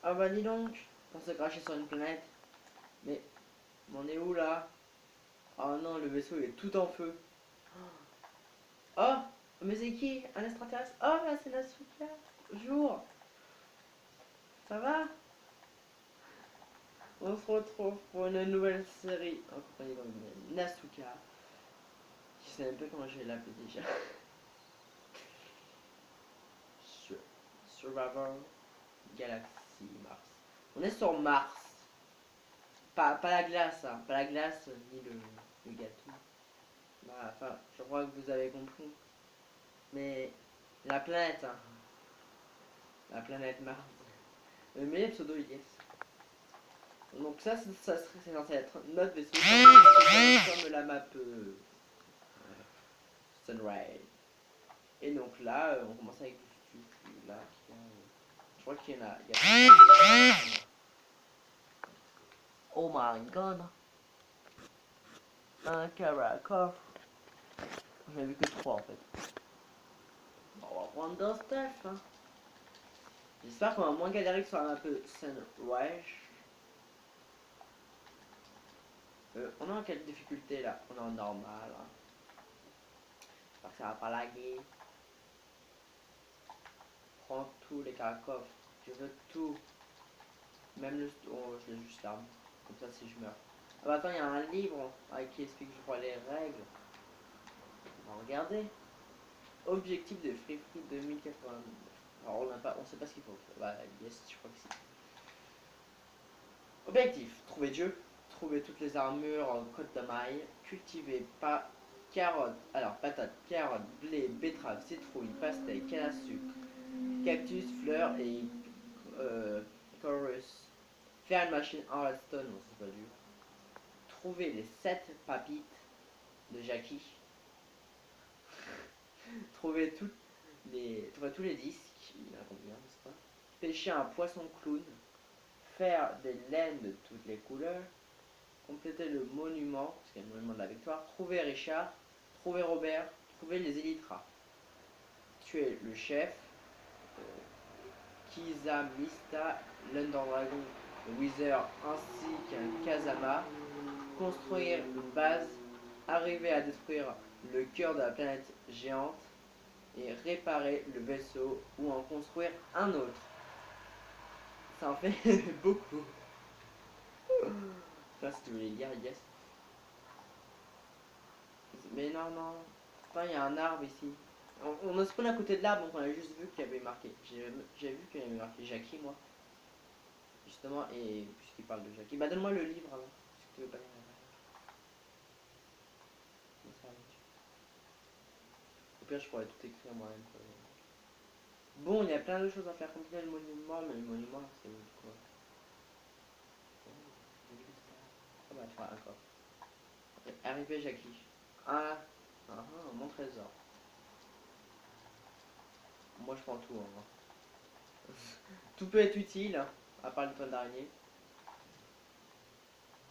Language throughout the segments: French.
Ah bah dis donc, on s'est craché sur une planète. Mais on est où là? Oh non, le vaisseau il est tout en feu. Oh, mais c'est qui? Un extraterrestre? Oh bah c'est Nasuka. Bonjour, ça va? On se retrouve pour une nouvelle série en compagnie de Nasuka. Je sais même pas comment je vais l'appeler déjà. Survivor Galaxy Mars. On est sur Mars. Pas la glace, hein. Pas la glace ni le gâteau. Bah, enfin, je crois que vous avez compris. Mais la planète, hein. La planète Mars. Le meilleur pseudo yes. Donc ça, c'est censé être notre vaisseau. Comme la map Sunrise. Et donc là, on commence avec là. Je crois qu'il y en a. Oh my god. Un Karakov. J'en ai vu que 3 en fait. Bon, on va prendre deux stuff. Hein. J'espère qu'on va moins galérer que sur la map Sunrise. On est en quelle difficulté là? On est en normal. Hein. J'espère que ça va pas laguer. Prends tous les Karakov. Je veux tout. Même le... Oh, je l'ai juste l'arme. Comme ça si je meurs. Ah bah attends, il y a un livre qui explique je crois les règles. On va regarder. Objectif de Free Free 2089. Alors on sait pas ce qu'il faut. Bah yes, je crois que si. Objectif, trouver Dieu, trouver toutes les armures, côte de maille, cultiver pas carottes, alors patates, carottes, blé, betterave, citrouille, pastèque, canne à sucre, cactus, fleurs et chorus. Faire une machine en redstone, non c'est pas dur. Trouver les 7 papites de Jackie. Trouver tous les disques, il y en a combien, n'est-ce pas? Pêcher un poisson clown. Faire des laines de toutes les couleurs. Compléter le monument, parce qu'il y a le monument de la victoire. Trouver Richard. Trouver Robert. Trouver les élytras. Tuer le chef. Kiza, Mista, l'Underdragon, le Wither ainsi qu'un Kazama. Construire une base. Arriver à détruire le cœur de la planète géante. Et réparer le vaisseau ou en construire un autre. Ça en fait beaucoup. Ça, si tu veux les lire, yes. Mais non, non. Enfin, il y a un arbre ici. On a spawn à côté de l'arbre, donc on a juste vu qu'il y avait marqué. J'ai vu qu'il y avait marqué Jackie, moi. Justement, et puisqu'il parle de Jackie. Bah, donne-moi le livre alors. Si tu veux pas lire. Au pire, je pourrais tout écrire moi-même. Bon, il y a plein de choses à faire. Compléter le monument, mais le monument, c'est quoi? Ah bah, tu vois, encore. Arrivé, Jackie. Ah, mon trésor. Moi, je prends tout. Hein. Tout peut être utile, hein, à part le toile d'araignée.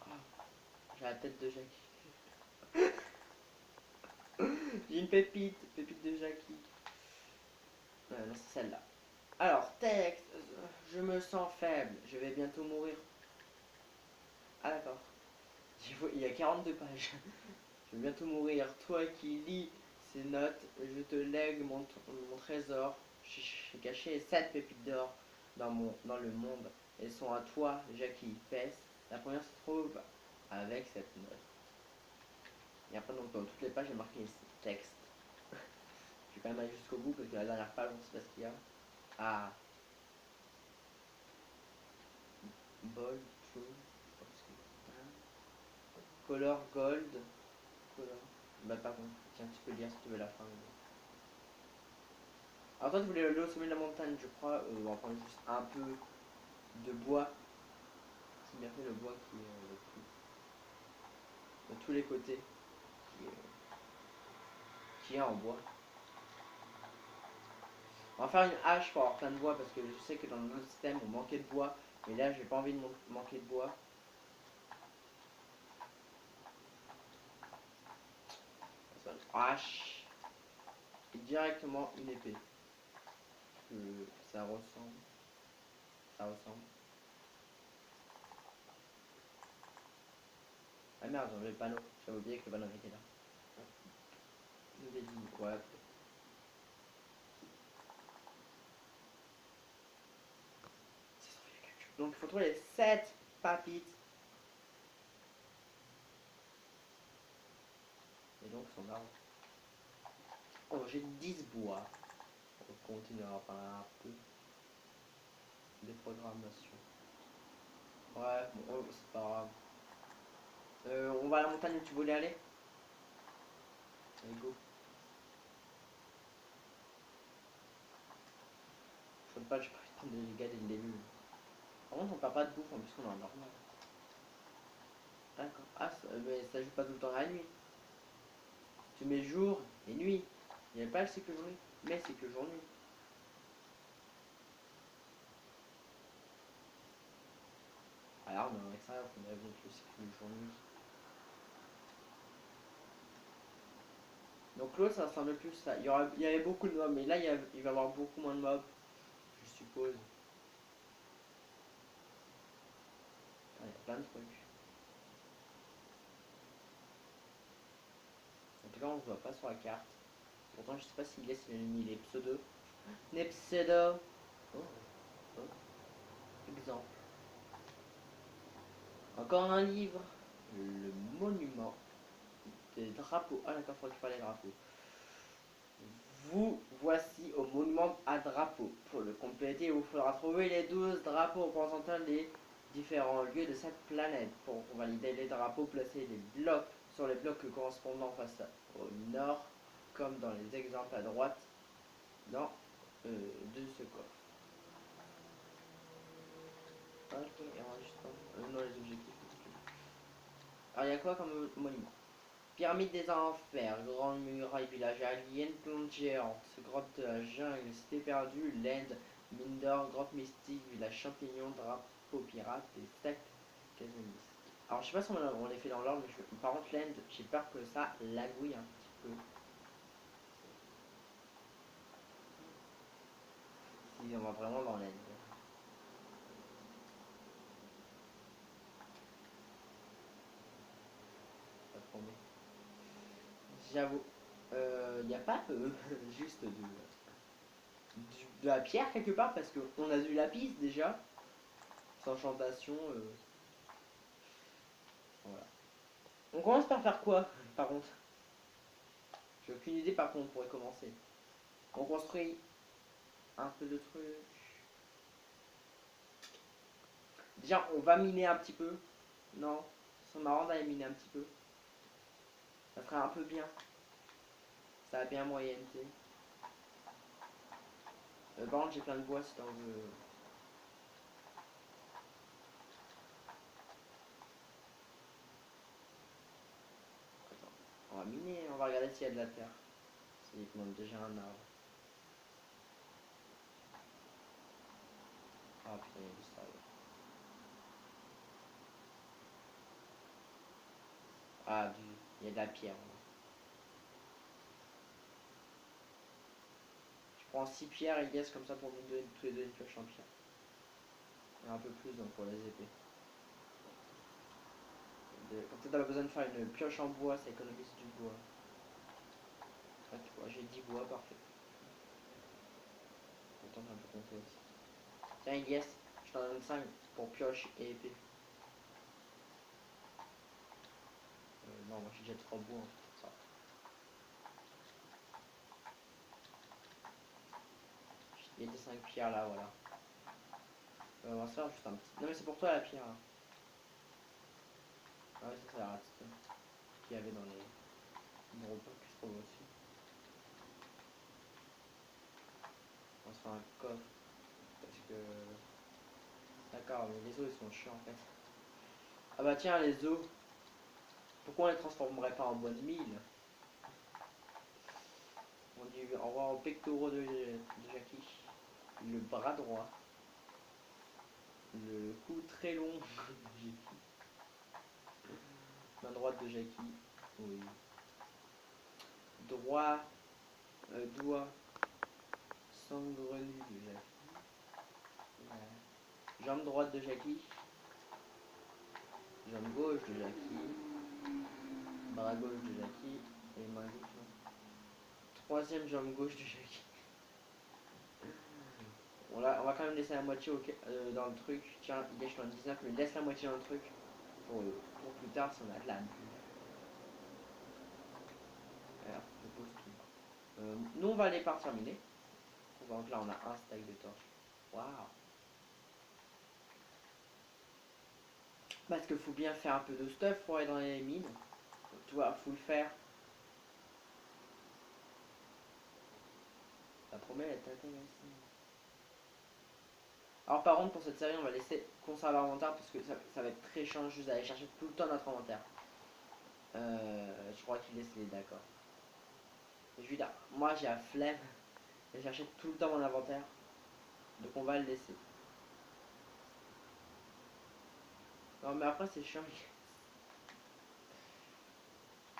Ah, j'ai la tête de Jackie. J'ai une pépite, pépite de Jackie. Non, c'est celle-là. Alors, texte. Je me sens faible, je vais bientôt mourir. Ah d'accord. Il y a 42 pages. Je vais bientôt mourir. Toi qui lis ces notes, je te lègue mon trésor. J'ai caché 7 pépites d'or dans le monde. Elles sont à toi, Jackie Pess. La première se trouve avec cette note. Et après, donc, dans toutes les pages, j'ai marqué texte. Je vais quand même aller jusqu'au bout parce que la dernière page, on sait pas ce qu'il y a. Ah. Bold, true. Color gold. Color. Bah, pardon. Tiens, tu peux lire si tu veux la fin. Alors, toi, tu voulais aller au sommet de la montagne, je crois. On va prendre juste un peu de bois. C'est bien fait le bois qui est le plus. De tous les côtés. Qui est en bois. On va faire une hache pour avoir plein de bois parce que je sais que dans notre système on manquait de bois. Mais là, j'ai pas envie de manquer de bois. Une hache. Et directement une épée. Que ça ressemble. Ça ressemble. Ah merde, j'ai enlevé le panneau. J'avais oublié que le panneau était là. Je l'ai dit, ouais. Donc il faut trouver les 7 papites. Et donc son arbre. Oh, j'ai 10 bois. On continuera par un peu. Des programmations. Ouais, bon, oh, c'est pas grave. On va à la montagne où tu voulais aller. Allez, go. Je ne pas, j'ai pas envie de prendre des dégâts dès le début. Par contre, on perd pas de bouffe en plus qu'on est en normal. D'accord. Ah, mais ça joue pas tout le temps la nuit. Tu mets jour et nuit. Il n'y a pas le cycle jour-nuit, mais cycle jour-nuit. Alors, mais en extérieur, on a donc le cycle jour-nuit. Donc l'autre, ça ressemble plus à ça. Il y avait beaucoup de mobs, mais là, il va y avoir beaucoup moins de mobs, je suppose. Ah, il y a plein de trucs. En tout cas, on ne voit pas sur la carte. Pourtant, je sais pas s'il a mis les pseudos. Les pseudos. Oh, oh. Exemple. Encore un livre. Le monument des drapeaux. Ah d'accord, faut récupérer les drapeaux. Vous voici au monument à drapeaux. Pour le compléter, il vous faudra trouver les 12 drapeaux représentant les différents lieux de cette planète. Pour valider les drapeaux, placez les blocs sur les blocs correspondant face au nord, comme dans les exemples à droite, dans de ce coffre. Non, les objectifs. Alors, il y a quoi comme monument? Pyramide des enfers, grande muraille, village alien, plante géante, grotte de la jungle, cité perdue, l'Inde, mine d'or, grotte mystique, village champignon, drapeau pirate et secte casimiste. Alors je sais pas si on les fait dans l'ordre, mais par contre l'Inde, j'ai peur que ça lagouille un petit peu. Si on va vraiment dans l'Inde. Pas trop mais. J'avoue. Il n'y a pas juste de la pierre quelque part parce qu'on a du lapis déjà. Sans enchantation. Voilà. On commence par faire quoi par contre? J'ai aucune idée par contre on pourrait commencer. On construit un peu de trucs. Déjà on va miner un petit peu. Non, c'est marrant d'aller miner un petit peu. Ça ferait un peu bien. Ça a bien moyenneté. Par contre j'ai plein de bois si t'en veux. Attends. On va miner, on va regarder s'il y a de la terre. S'il demande déjà un arbre. Ah putain, il y a du sable. Ah, il y a de la pierre. Je prends 6 pierres et gaz comme ça pour nous donner tous les deux une pioche en pierre. Et un peu plus donc pour les épées. Comme ça t'as pas besoin de faire une pioche en bois, ça économise du bois. Ah, tu vois, j'ai 10 bois, parfait. Attends, un peu compter aussi. Tiens, yes, je t'en donne 5 pour pioche et épée. Non, moi j'ai déjà 3 bois en fait. Ça. Il y a des 5 pierres là, voilà. On va se faire juste un petit. Non, mais c'est pour toi la pierre. Là. Ah, ouais, ça, c'est la redstone qu'il y avait dans les repas que je trouve aussi. On se fait un coffre. Parce que. D'accord, mais les os ils sont chiants en fait. Ah bah tiens, les os. Pourquoi on les transformerait pas en bois de mille? On dit au revoir aux pectoraux de Jackie. Le bras droit. Le cou très long de Jackie. Main droite de Jackie. Oui. Droit. Doigt. Sangrenu de Jackie. Ouais. Jambe droite de Jackie. Jambe gauche de Jackie. Bras gauche de Jackie et main gauche. Non. Troisième jambe gauche de Jackie. On va quand même laisser la moitié dans le truc. Tiens, il est sur 19, mais laisse la moitié dans le truc pour plus tard si on a de la bulle. Alors, je pose tout. Nous, on va aller par terminer. Donc là, on a un stack de torches. Waouh! Parce qu'il faut bien faire un peu de stuff pour aller dans les mines. Tu vois, faut le faire. Ça promet d'être intéressant. Alors par contre, pour cette série, on va laisser conserver l'inventaire parce que ça va être très chiant juste d'aller chercher tout le temps notre inventaire. Je crois qu'il laisse les d'accord. Je lui dis, moi j'ai la flemme de chercher tout le temps mon inventaire. Donc on va le laisser. Non mais après c'est chiant.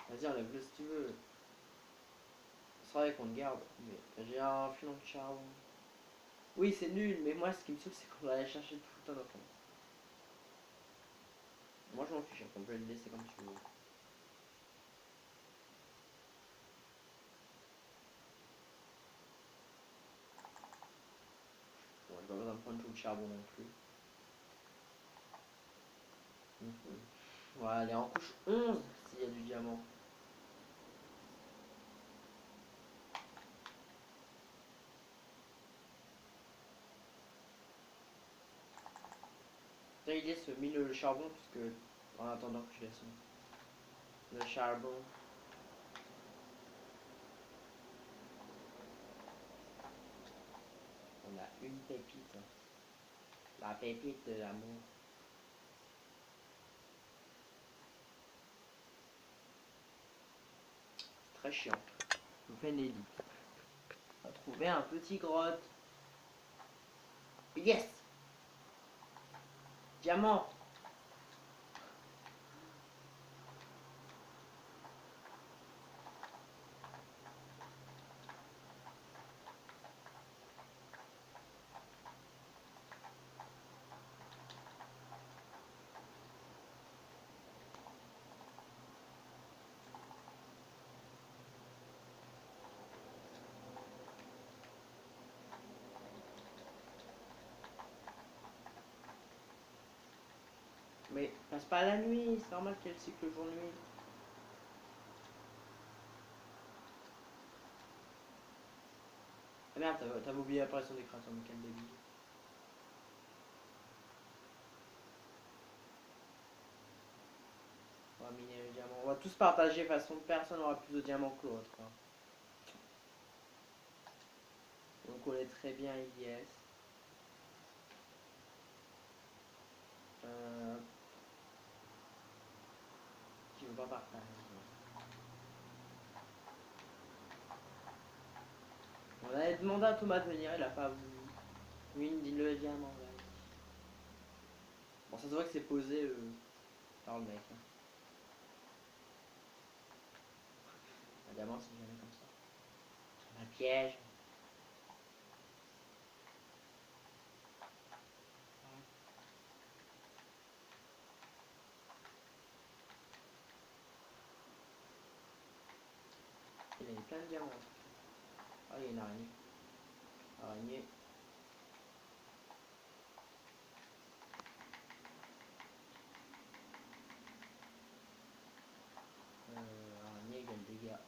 Vas-y, enlève-le si tu veux. C'est vrai qu'on le garde. Mais j'ai un filon de charbon. Oui, c'est nul, mais moi ce qui me saoule, c'est qu'on va aller chercher tout le temps notre inventaire. Moi je m'en fiche, on peut le laisser comme tu veux. Bon, j'ai pas besoin de prendre tout le charbon non plus. Voilà, elle est en couche 11 s'il y a du diamant. Là, il laisse mis le charbon parce que en attendant que je laisse le charbon. On a une pépite. La pépite de l'amour. Très chiant. Je vous fais une élite. On va trouver un petit grotte. Yes! Diamant! Mais passe pas la nuit, c'est normal qu'il y ait le cycle jour-nuit. Ah merde, t'avais oublié l'apparition des créateurs, mais quel débile. On va miner le diamant. On va tous partager, de toute façon, personne n'aura plus de diamants que l'autre. Hein. Donc on est très bien yes. Qui veut pas partager. On avait demandé à Thomas de venir, il a pas voulu. Mine, dis-le diamant, là. Bon, ça se voit que c'est posé par le mec. Hein. Un diamant, c'est jamais comme ça. Un piège. Il a mis plein de diamants. Ah, il y a une araignée. Araignée. Araignée égale dégâts.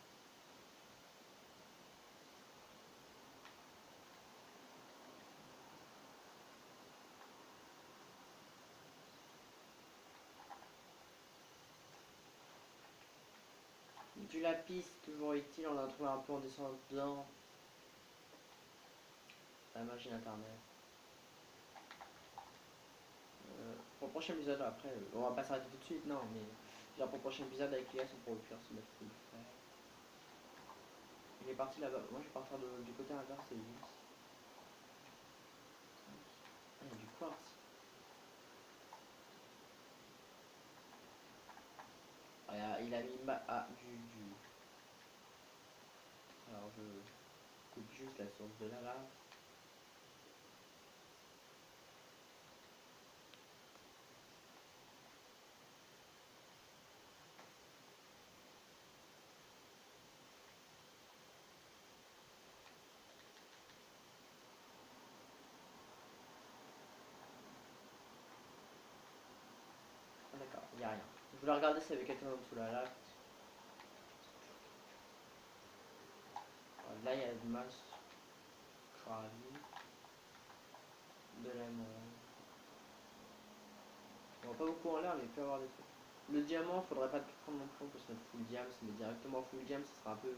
Du lapis, toujours utile, on en a trouvé un peu en descendant dedans. La magie internet. Pour le prochain épisode, après, on va pas s'arrêter tout de suite, non, mais genre pour le prochain épisode avec l'IS, on pourra le faire, se mettre full frère. Il est parti là-bas, moi je vais partir du côté inverse, c'est 10. Ah, il y a du quartz. Ah, il a mis du. Alors je coupe juste la source de la lave. Il n'y a rien. Je voulais regarder s'il y avait quelqu'un en dessous la lave. Là, il y a de masse. Ravi. De l'émeraude. On va pas beaucoup en l'air, mais il peut y avoir des trucs. Le diamant, faudrait pas tout prendre non plus, on peut se mettre full diam, se met directement full diam, ça sera un peu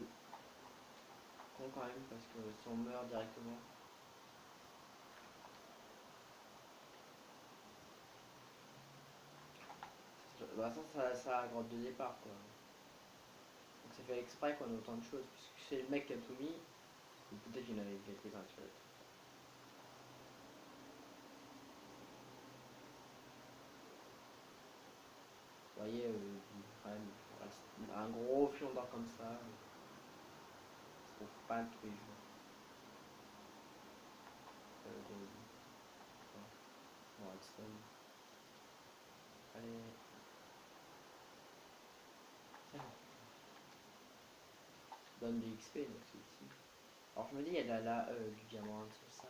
con quand même, parce que si on meurt directement. Bah ça a la grotte de départ quoi. Donc c'est fait exprès qu'on ait autant de choses, puisque c'est le mec qui a tout mis, ou peut-être qu'il y en avait quelques-uns sur le truc. Vous voyez, quand même, un gros fion d'or comme ça, ça se trouve pas tous les jours. Bon, redstone. Allez. Donne du XP donc c'est ici. Alors je me dis, il y a là du diamant sur ça.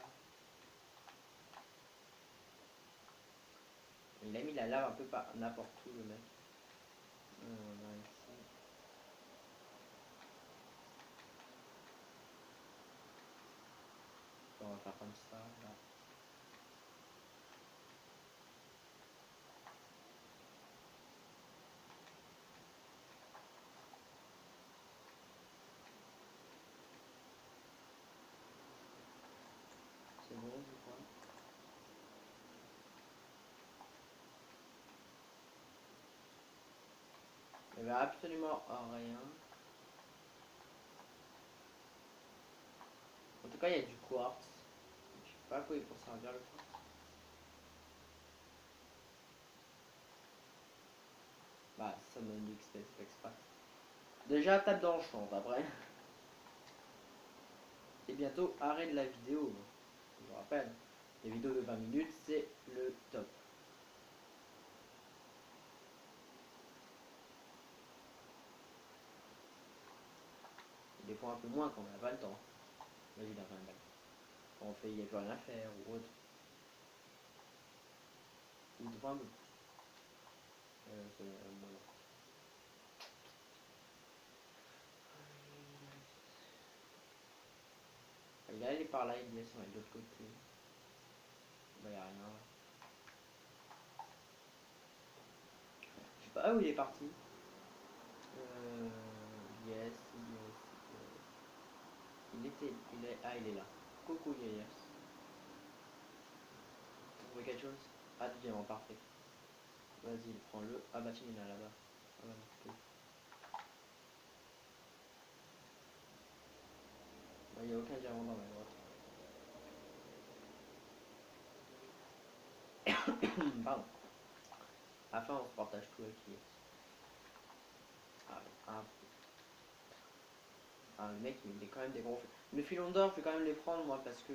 Il a mis la lave un peu par n'importe où le mec. Là, ici. On va faire comme ça, là. C'est bon, je crois. Il n'y avait absolument rien. En tout cas, il y a du quartz. Je sais pas à quoi il faut servir le quartz. Bah, ça me donne du XP, c'est exprès. Déjà, tape dans le champ, après. Et bientôt, arrêt de la vidéo. Je vous rappelle, les vidéos de 20 minutes, c'est le top. Des fois un peu moins quand on n'a pas le temps. Là, il a rien à faire. On fait, il n'y a plus rien à faire ou autre. Ou devant nous. Voilà. Il est allé par là, il descend de l'autre côté. Bah, il n'y a rien. Je sais pas où il est parti. Yes. Il est là. Coucou, yes. Vous trouvez quelque chose? Ah, du diamant, parfait. Vas-y, prends-le. Ah bah tiens, il est là-bas. Ah bah non, il n'y a aucun diamant dans ma grotte. Pardon. Enfin, on se partage tout avec qui. Ah, ah, le mec, il est quand même des gros. Le filon d'or, je vais quand même les prendre moi parce que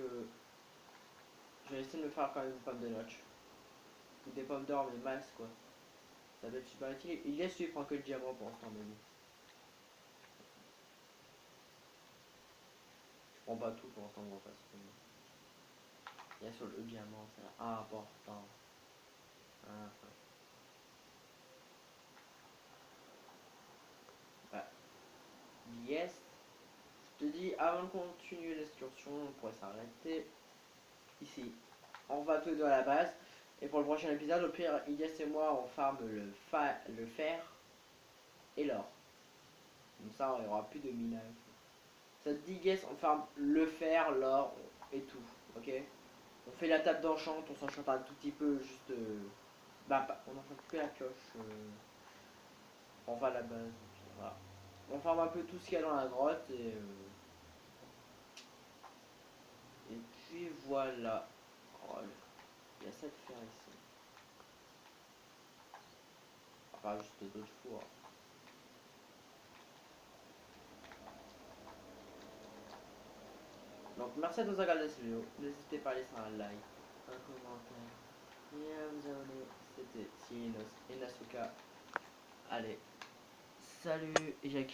je vais essayer de me faire quand même une pomme de notch. Ou des pommes d'or, mais masse quoi. Ça doit être super utile. Il laisse lui prendre que le diamant pour l'instant, mais bon. Je prends pas tout pour l'instant, gros, parce que. Il y a sur le diamant, c'est important. Ah, bah, yes. Je te dis, avant de continuer l'excursion, on pourrait s'arrêter ici. On va tout à la base. Et pour le prochain épisode, au pire, Ilyes et moi, on farme le fer et l'or. Comme ça, il n'y aura plus de minage. Ça te dit, Guess, on farme le fer, l'or et tout. Ok? On fait la table d'enchant, on s'enchante un tout petit peu, juste. Bah, on n'enchante que la cloche. On va à la base. Voilà. On farme un peu tout ce qu'il y a dans la grotte et puis voilà. Oh, il y a 7 fers ici. Enfin, juste d'autres fours. Donc, merci à tous d'avoir regardé cette vidéo. N'hésitez pas à laisser un like, un commentaire et à vous abonner. C'était Sinos et Nasuka. Allez, salut et